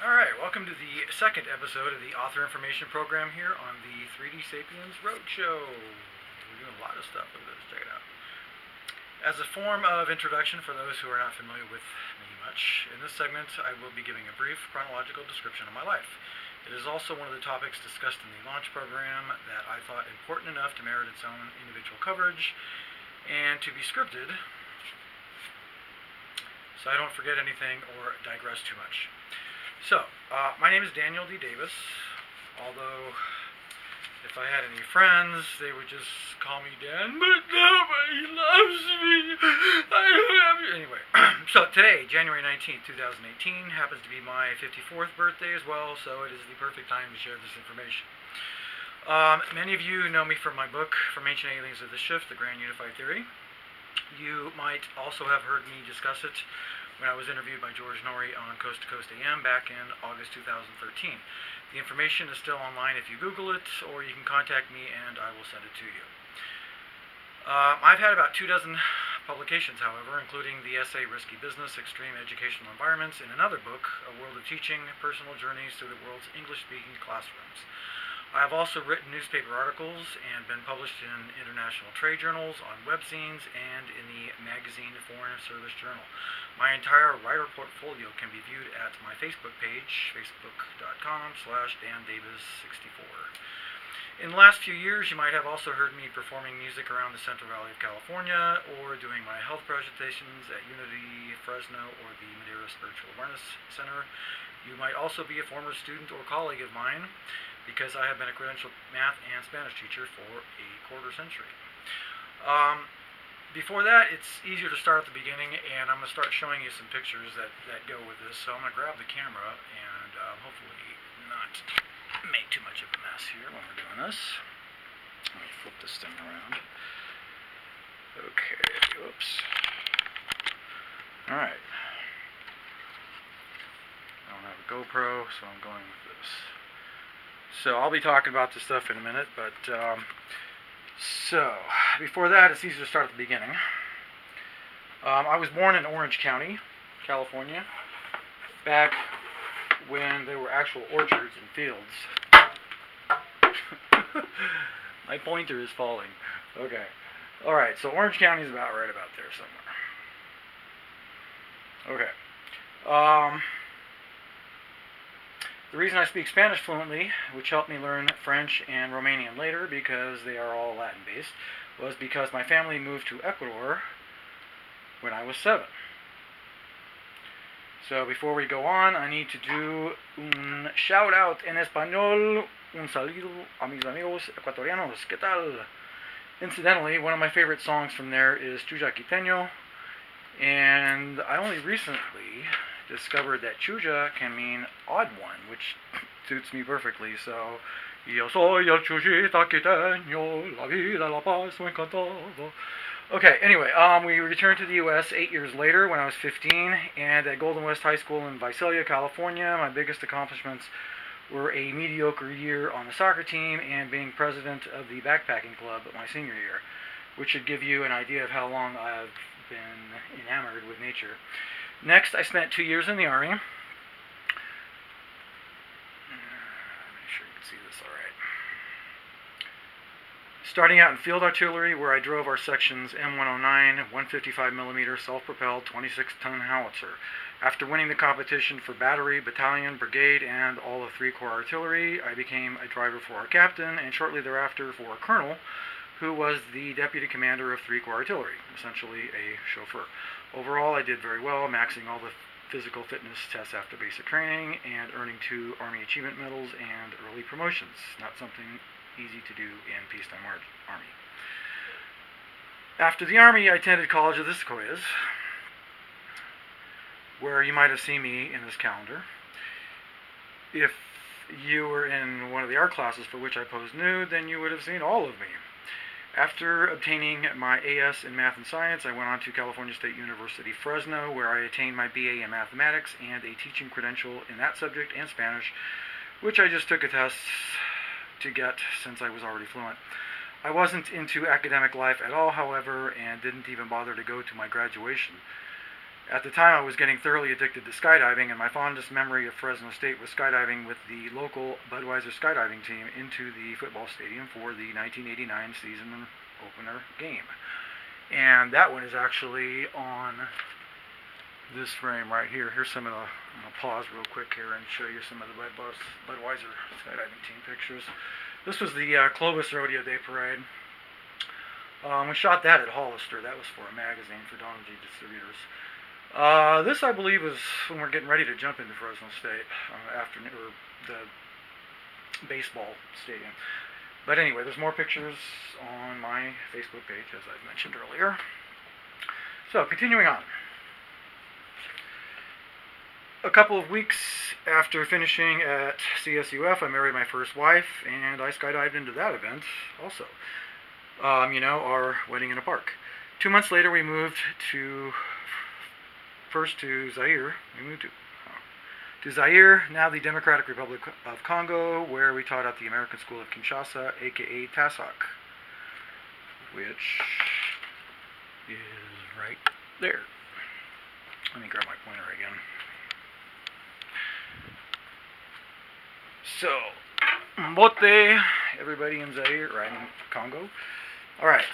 Alright, welcome to the second episode of the Author Information Program here on the 3D Sapiens Roadshow. We're doing a lot of stuff with this, check it out. As a form of introduction for those who are not familiar with me much, in this segment I will be giving a brief chronological description of my life. It is also one of the topics discussed in the launch program that I thought important enough to merit its own individual coverage and to be scripted so I don't forget anything or digress too much. So, my name is Daniel D. Davis, although if I had any friends, they would just call me Dan, but nobody loves me. I don't have you. Anyway, so today, January 19th, 2018, happens to be my 54th birthday as well, so it is the perfect time to share this information. Many of you know me from my book, From Ancient Aliens to the Shift, The Grand Unified Theory. You might also have heard me discuss it when I was interviewed by George Norrie on Coast to Coast AM back in August 2013. The information is still online if you Google it, or you can contact me and I will send it to you. I've had about 24 publications, however, including the essay Risky Business, Extreme Educational Environments, and another book, A World of Teaching, Personal Journeys Through the World's English-Speaking Classrooms. I have also written newspaper articles and been published in international trade journals, on webzines, and in the magazine Foreign Service Journal. My entire writer portfolio can be viewed at my Facebook page, facebook.com/DanDavis64. In the last few years, you might have also heard me performing music around the Central Valley of California, or doing my health presentations at Unity, Fresno, or the Madeira Spiritual Awareness Center. You might also be a former student or colleague of mine, because I have been a credentialed math and Spanish teacher for a quarter century. Before that, it's easier to start at the beginning, and I'm going to start showing you some pictures that go with this. So I'm going to grab the camera and hopefully not make too much of a mess here when we're doing this. Let me flip this thing around. Okay, whoops. Alright. I don't have a GoPro, so I'm going with this. So I'll be talking about this stuff in a minute, but so before that, it's easy to start at the beginning. I was born in Orange County, California, back when there were actual orchards and fields. My pointer is falling. Okay. Alright, so Orange County is about right about there somewhere. Okay. The reason I speak Spanish fluently, which helped me learn French and Romanian later because they are all Latin-based, was because my family moved to Ecuador when I was 7. So before we go on, I need to do un shout out en español, un saludo a mis amigos ecuatorianos. ¿Qué tal? Incidentally, one of my favorite songs from there is Chuya Quiteño, and I only recently discovered that Chuya can mean odd one, which suits me perfectly. So, yo soy el Chuyita Quiteño, la vida, la paz, su encantado. Okay, anyway, we returned to the U.S. 8 years later when I was 15, and at Golden West High School in Visalia, California, my biggest accomplishments were a mediocre year on the soccer team and being president of the backpacking club at my senior year, which should give you an idea of how long I've been enamored with nature. Next, I spent 2 years in the Army. Make sure you can see this all right. Starting out in field artillery, where I drove our section's M109 155mm self-propelled 26-ton howitzer. After winning the competition for battery, battalion, brigade, and all of 3 Corps artillery, I became a driver for our captain, and shortly thereafter for a colonel, who was the deputy commander of 3 Corps artillery, essentially a chauffeur. Overall, I did very well, maxing all the physical fitness tests after basic training and earning 2 Army Achievement Medals and early promotions. Not something easy to do in peacetime Army. After the Army, I attended College of the Sequoias, where you might have seen me in this calendar. If you were in one of the art classes for which I posed nude, then you would have seen all of me. After obtaining my AS in Math and Science, I went on to California State University, Fresno, where I attained my BA in Mathematics and a teaching credential in that subject and Spanish, which I just took a test to get since I was already fluent. I wasn't into academic life at all, however, and didn't even bother to go to my graduation. At the time, I was getting thoroughly addicted to skydiving, and my fondest memory of Fresno State was skydiving with the local Budweiser skydiving team into the football stadium for the 1989 season opener game. And that one is actually on this frame right here. Here's some of the, I'm going to pause real quick here and show you some of the Budweiser skydiving team pictures. This was the Clovis Rodeo Day Parade. We shot that at Hollister. That was for a magazine for Donald G. Distributors. This, I believe, was when we're getting ready to jump into Fresno State after the baseball stadium. But anyway, there's more pictures on my Facebook page, as I mentioned earlier. So, continuing on. A couple of weeks after finishing at CSUF, I married my first wife, and I skydived into that event also. Our wedding in a park. 2 months later, we moved first to Zaire. We moved to Zaire, now the Democratic Republic of Congo, where we taught at the American School of Kinshasa, aka TASOC, which is right there. Let me grab my pointer again. So, Mbote, everybody in Zaire, right in Congo. Alright,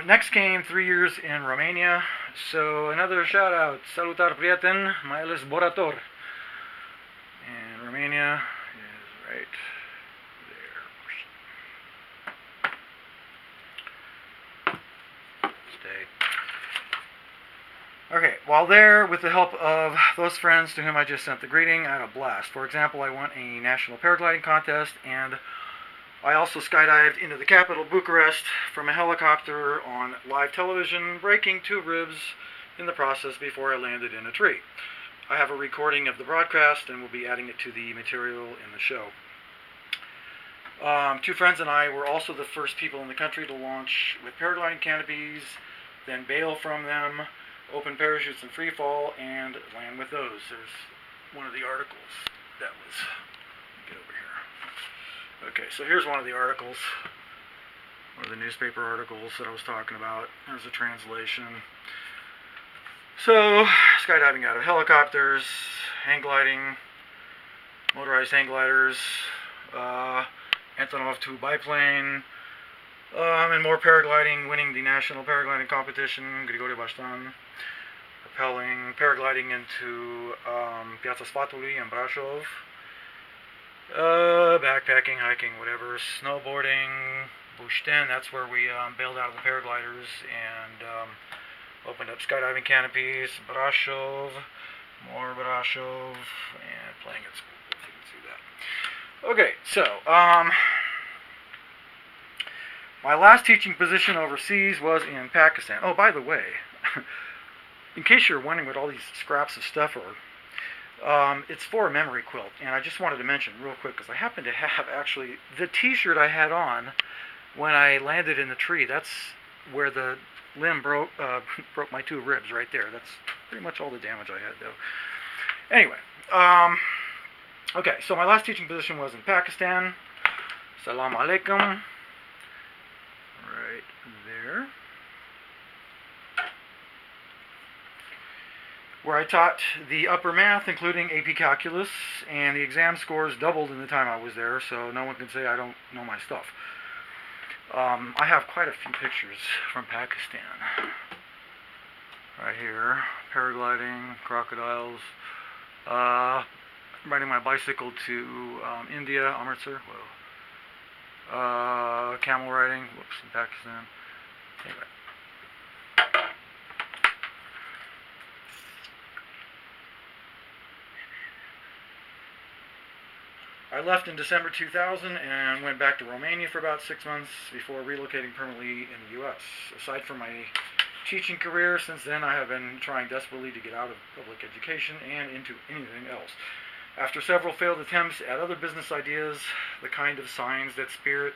next came 3 years in Romania. So, another shout out, Salutar prieten, mai ales Borator. And Romania is right there. Stay. Okay, while there, with the help of those friends to whom I just sent the greeting, I had a blast. For example, I won a national paragliding contest, and I also skydived into the capital, Bucharest, from a helicopter on live television, breaking 2 ribs in the process before I landed in a tree. I have a recording of the broadcast, and we'll be adding it to the material in the show. 2 friends and I were also the first people in the country to launch with paragliding canopies, then bail from them, open parachutes in free fall, and land with those. There's one of the articles that was... Get over here. Okay, so here's one of the articles. One of the newspaper articles that I was talking about. There's a translation. So, skydiving out of helicopters, hang gliding, motorized hang gliders, Antonov 2 biplane, and more paragliding, winning the national paragliding competition, Grigore Bastan, rappelling, paragliding into Piața Sfatului and Brașov, backpacking, hiking, whatever, snowboarding, Bușteni, that's where we bailed out of the paragliders and opened up skydiving canopies, Brașov, more Brașov, and playing at school, if you can see that. Okay, so, my last teaching position overseas was in Pakistan. Oh, by the way, in case you're wondering what all these scraps of stuff are, it's for a memory quilt, and I just wanted to mention real quick, because I happen to have actually the t-shirt I had on when I landed in the tree. That's where the limb broke my 2 ribs right there. That's pretty much all the damage I had, though. Anyway, okay, so my last teaching position was in Pakistan. Salam alaikum. Right there. Where I taught the upper math, including AP Calculus, and the exam scores doubled in the time I was there, so no one can say I don't know my stuff. I have quite a few pictures from Pakistan. Right here, paragliding, crocodiles, riding my bicycle to India, Amritsar, camel riding, whoops, in Pakistan. Anyway. I left in December 2000 and went back to Romania for about 6 months before relocating permanently in the U.S. Aside from my teaching career, since then I have been trying desperately to get out of public education and into anything else. After several failed attempts at other business ideas, the kind of signs that Spirit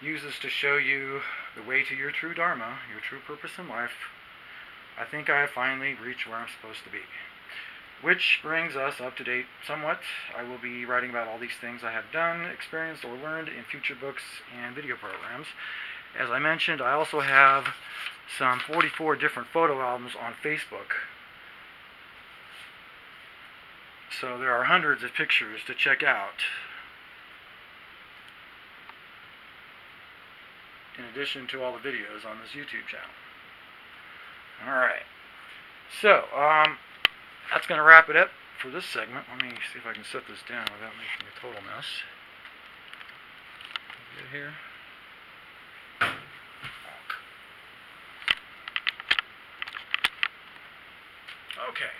uses to show you the way to your true Dharma, your true purpose in life, I think I have finally reached where I'm supposed to be. Which brings us up to date somewhat. I will be writing about all these things I have done, experienced, or learned in future books and video programs. As I mentioned, I also have some 44 different photo albums on Facebook So there are hundreds of pictures to check out, in addition to all the videos on this YouTube channel. Alright, so that's going to wrap it up for this segment. Let me see if I can set this down without making a total mess. Get here. Okay.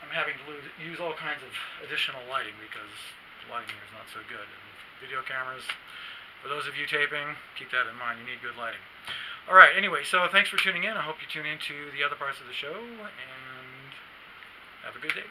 I'm having to use all kinds of additional lighting because the lighting here is not so good. And video cameras, for those of you taping, keep that in mind. You need good lighting. Alright, anyway, so thanks for tuning in. I hope you tune into the other parts of the show, and have a good day.